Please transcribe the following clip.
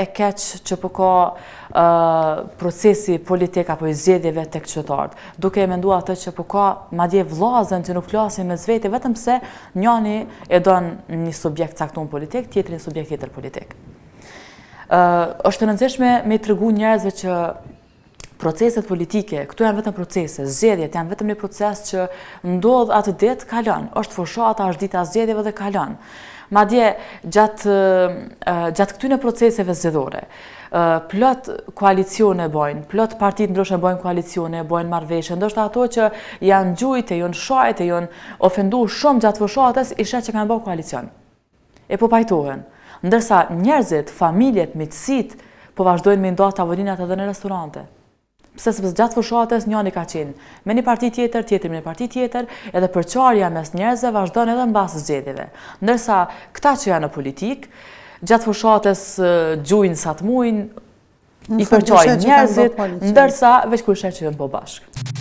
e keq që po ka procesi politik apo i zgjedhjeve tek qytetarët, duke e menduar atë që po ka madje vllazën që nuk flasin mes vete vetëm se njëri e don një subjekt caktuar politik, tjetri një subjekt tjetër politik. Është e rëndësishme me tregu njerëzve që proceset politike, këtu janë vetëm procese, zgjedhjet janë vetëm një proces që ndodh atë ditë, kalon. Është fushata, është dita e zgjedhjeve dhe kalon. Madje gjatë këtyre proceseve zgjedhore, plot koalicione bojnë, plot partitë ndryshme bojnë koalicione, bojnë marrëveshje, ndoshta ato që janë gjujtë, janë shajtë, janë ofenduar shumë gjatë fushatës, isha që kanë bërë koalicion. E po pajtohen. Ndërsa njerëzit, familjet, miqësitë po vazhdojnë me nda tavolinat edhe në restorante. Pse sepse gjatë fushatës njëri ka qenë me një parti tjetër, tjetri me një parti tjetër, edhe përçarja mes njerëzve vazhdon edhe mbas zgjedhjeve. Ndërsa këta që janë në politik, gjatë fushatës gjujnë sa të mujnë, i përçajnë njerëzit, ndërsa veç kur sheh që janë po bashkë.